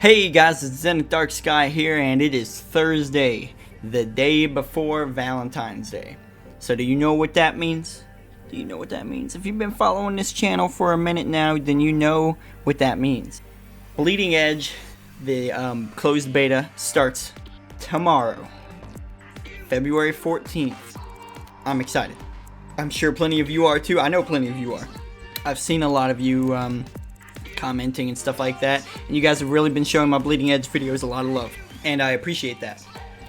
Hey guys, it's Zenith Darksky here, and it is Thursday, the day before Valentine's Day. So do you know what that means? Do you know what that means? If you've been following this channel for a minute now, then you know what that means. Bleeding Edge, the closed beta, starts tomorrow, February 14th. I'm excited. I'm sure plenty of you are too. I know plenty of you are. I've seen a lot of you commenting and stuff like that, and you guys have really been showing my Bleeding Edge videos a lot of love, and I appreciate that.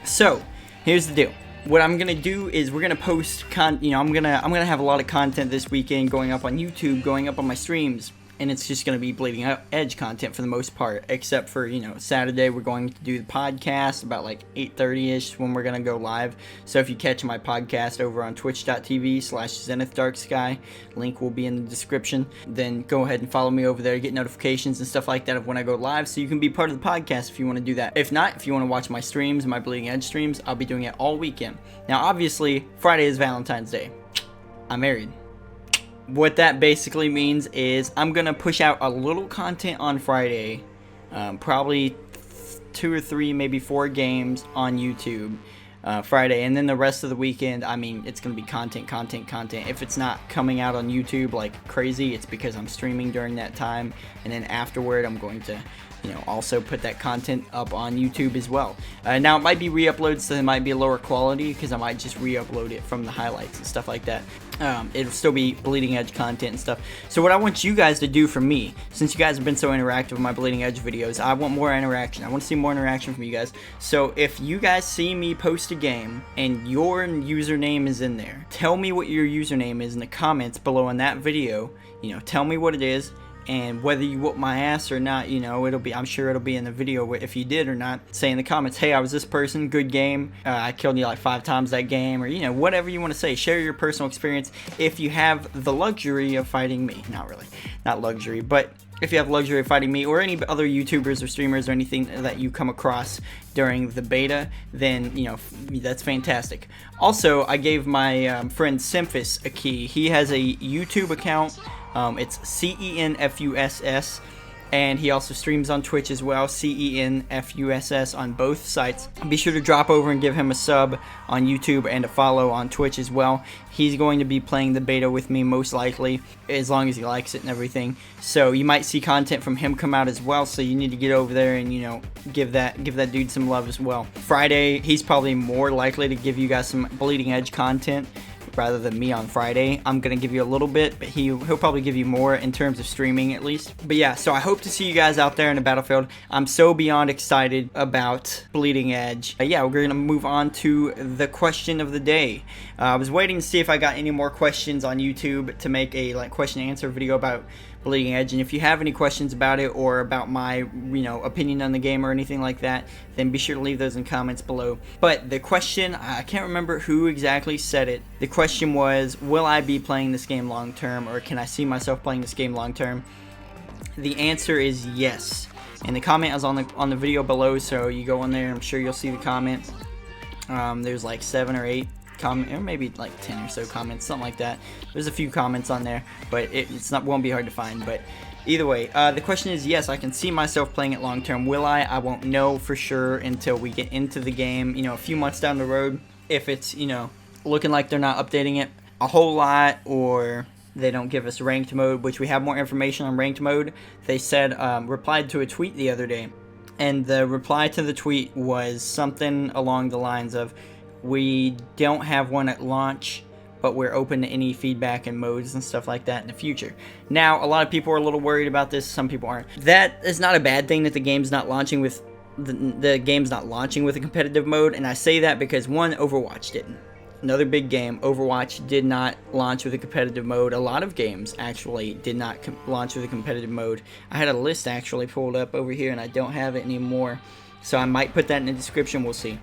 So here's the deal. What I'm gonna do is we're gonna post I'm gonna have a lot of content this weekend going up on YouTube, going up on my streams, and it's just gonna be Bleeding Edge content for the most part, except for Saturday we're going to do the podcast about like 8:30ish when we're gonna go live. So if you catch my podcast over on twitch.tv/ZenithDarkSky, link will be in the description, then go ahead and follow me over there to get notifications and stuff like that of when I go live, so you can be part of the podcast if you want to do that. If not, if you want to watch my streams, my Bleeding Edge streams, I'll be doing it all weekend. Now obviously Friday is Valentine's Day. I'm married. What that basically means is I'm gonna push out a little content on Friday, probably 2 or 3, maybe 4 games on YouTube Friday, and then the rest of the weekend, I mean, it's gonna be content. If it's not coming out on YouTube like crazy, it's because I'm streaming during that time, and then afterward I'm going to also put that content up on YouTube as well. Now it might be re-uploaded, so it might be a lower quality because I might just re-upload it from the highlights and stuff like that. It'll still be Bleeding Edge content and stuff. So what I want you guys to do for me, since you guys have been so interactive with my Bleeding Edge videos, I want more interaction. I want to see more interaction from you guys. So if you guys see me post a game and your username is in there, tell me what your username is in the comments below on that video. Tell me what it is, and whether you whoop my ass or not, I'm sure it'll be in the video if you did or not. Say in the comments, hey, I was this person, good game, I killed you like 5 times that game, or whatever you want to say. Share your personal experience if you have the luxury of fighting me. Not really, not luxury, but if you have luxury of fighting me or any other YouTubers or streamers or anything that you come across during the beta, then that's fantastic. Also, I gave my friend Simphus a key. He has a YouTube account. It's CENFUSS, and he also streams on Twitch as well, CENFUSS on both sites. Be sure to drop over and give him a sub on YouTube and a follow on Twitch as well. He's going to be playing the beta with me most likely, as long as he likes it and everything. So you might see content from him come out as well, so you need to get over there and give that dude some love as well. Friday, he's probably more likely to give you guys some Bleeding Edge content rather than me on Friday. I'm gonna give you a little bit, but he'll probably give you more in terms of streaming at least. But yeah, so I hope to see you guys out there in the battlefield. I'm so beyond excited about Bleeding Edge. Yeah, we're gonna move on to the question of the day. I was waiting to see if I got any more questions on YouTube to make a question and answer video about Bleeding Edge, and if you have any questions about it or about my opinion on the game or anything like that, then be sure to leave those in comments below. But the question, I can't remember who exactly said it. The question was, will I be playing this game long term, or can I see myself playing this game long term? The answer is yes, and the comment is on the video below, so you go in there, I'm sure you'll see the comment. There's like 7 or 8 comment, or maybe like 10 or so comments, something like that. There's a few comments on there, but won't be hard to find. But either way, the question is yes, I can see myself playing it long term. Will I won't know for sure until we get into the game, a few months down the road, if it's looking like they're not updating it a whole lot, or they don't give us ranked mode, which we have more information on ranked mode. They said, replied to a tweet the other day, and the reply to the tweet was something along the lines of, we don't have one at launch, but we're open to any feedback and modes and stuff like that in the future. Now, a lot of people are a little worried about this. Some people aren't. That is not a bad thing that the game's not launching with the game's not launching with a competitive mode. And I say that because one, Overwatch didn't. Another big game, Overwatch, did not launch with a competitive mode. A lot of games actually did not launch with a competitive mode. I had a list actually pulled up over here, and I don't have it anymore. So I might put that in the description. We'll see.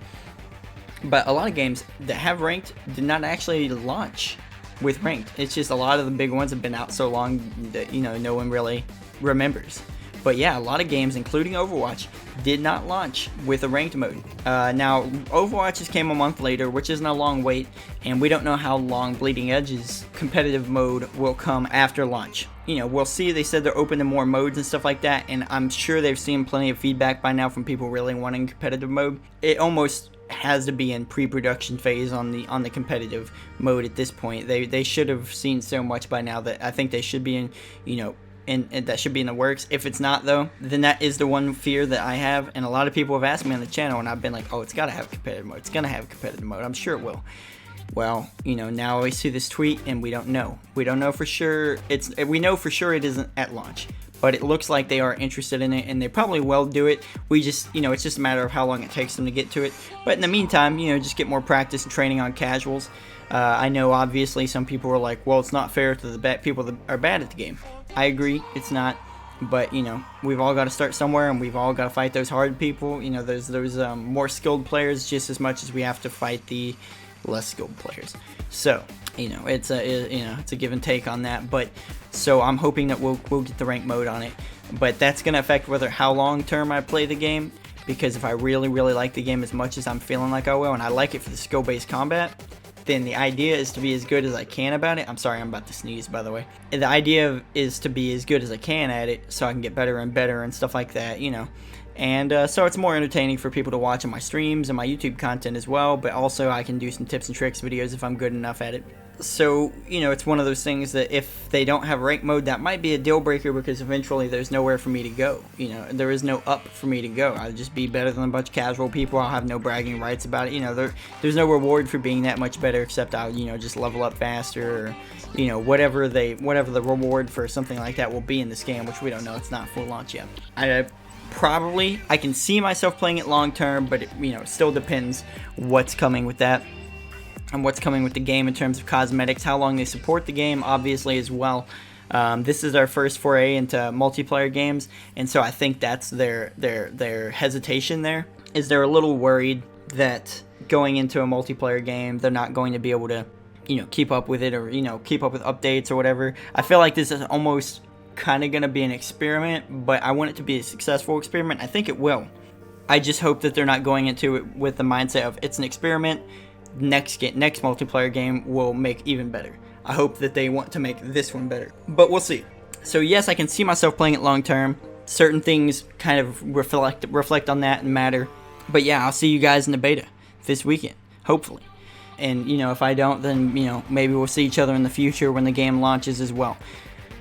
But a lot of games that have ranked did not actually launch with ranked. It's just a lot of the big ones have been out so long that no one really remembers. But yeah, a lot of games, including Overwatch, did not launch with a ranked mode. Now, Overwatch just came a month later, which isn't a long wait, and we don't know how long Bleeding Edge's competitive mode will come after launch. You know, we'll see. They said they're open to more modes and stuff like that, and I'm sure they've seen plenty of feedback by now from people really wanting competitive mode. It almost has to be in pre-production phase on the competitive mode at this point. They should have seen so much by now that I think they should be in, you know, and that should be in the works. If it's not though, then that is the one fear that I have, and a lot of people have asked me on the channel, and I've been like, oh, it's gotta have competitive mode, it's gonna have competitive mode, I'm sure it will. Well, you know, now we see this tweet and we don't know for sure. We know for sure it isn't at launch, but it looks like they are interested in it, and they probably will do it. We just, you know, it's just a matter of how long it takes them to get to it. But in the meantime, you know, just get more practice and training on casuals. I know obviously some people are like, well, it's not fair to the people that are bad at the game. I agree, it's not, but you know, we've all got to start somewhere, and we've all got to fight those hard people. You know, those more skilled players just as much as we have to fight the less skilled players. So you know, it's a give and take on that. But so I'm hoping that we'll get the ranked mode on it, but that's gonna affect whether how long term I play the game. Because if I really like the game as much as I'm feeling like I will, and I like it for the skill based combat, then the idea is to be as good as I can about it. I'm sorry, I'm about to sneeze, by the way. The idea is to be as good as I can at it, so I can get better and better and stuff like that, you know. And so it's more entertaining for people to watch on my streams and my YouTube content as well, but also I can do some tips and tricks videos if I'm good enough at it. So, you know, it's one of those things that if they don't have rank mode, that might be a deal breaker, because eventually there's nowhere for me to go. You know, there is no up for me to go. I'll just be better than a bunch of casual people. I'll have no bragging rights about it. You know, there's no reward for being that much better, except I'll, you know, just level up faster, or, you know, whatever the reward for something like that will be in this game, which we don't know. It's not full launch yet. I can see myself playing it long term, but it, you know, it still depends what's coming with that and what's coming with the game in terms of cosmetics, how long they support the game, obviously, as well. This is our first foray into multiplayer games, and so I think that's their hesitation there, is they're a little worried that going into a multiplayer game, they're not going to be able to, you know, keep up with it, or, you know, keep up with updates or whatever. I feel like this is almost kind of going to be an experiment, but I want it to be a successful experiment. I think it will. I just hope that they're not going into it with the mindset of it's an experiment, next multiplayer game will make even better. I hope that they want to make this one better, but we'll see. So yes, I can see myself playing it long term. Certain things kind of reflect on that and matter. But yeah, I'll see you guys in the beta this weekend, hopefully. And you know, if I don't, then you know, maybe we'll see each other in the future when the game launches as well.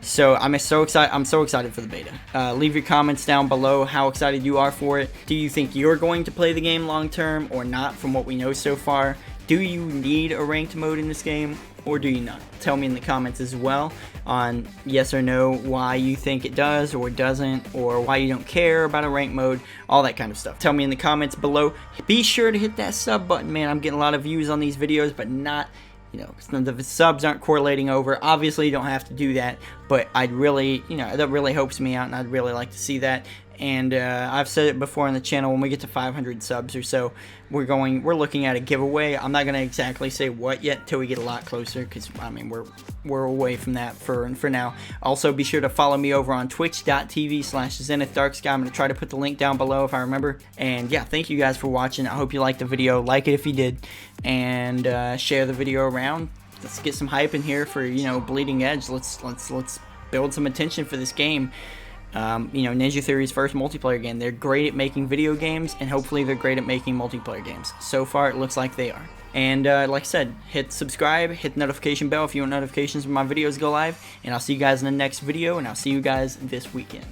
So I'm so excited for the beta. Leave your comments down below how excited you are for it. Do you think you're going to play the game long term or not, from what we know so far? Do you need a ranked mode in this game, or do you not? Tell me in the comments as well on yes or no, why you think it does or doesn't, or why you don't care about a ranked mode, all that kind of stuff. Tell me in the comments below. Be sure to hit that sub button, man. I'm getting a lot of views on these videos, but not, you know, the subs aren't correlating over. Obviously, you don't have to do that, but I'd really, you know, that really helps me out, and I'd really like to see that. And I've said it before on the channel, when we get to 500 subs or so, we're looking at a giveaway. I'm not going to exactly say what yet until we get a lot closer, because I mean we're away from that for now. Also, be sure to follow me over on twitch.tv/Zenith Darksky. I'm going to try to put the link down below if I remember. And yeah, thank you guys for watching. I hope you liked the video. Like it if you did, and share the video around. Let's get some hype in here for, you know, Bleeding Edge. Let's build some attention for this game. You know, Ninja Theory's first multiplayer game. They're great at making video games, and hopefully they're great at making multiplayer games. So far, it looks like they are. And like I said, hit subscribe, hit the notification bell if you want notifications when my videos go live, and I'll see you guys in the next video, and I'll see you guys this weekend.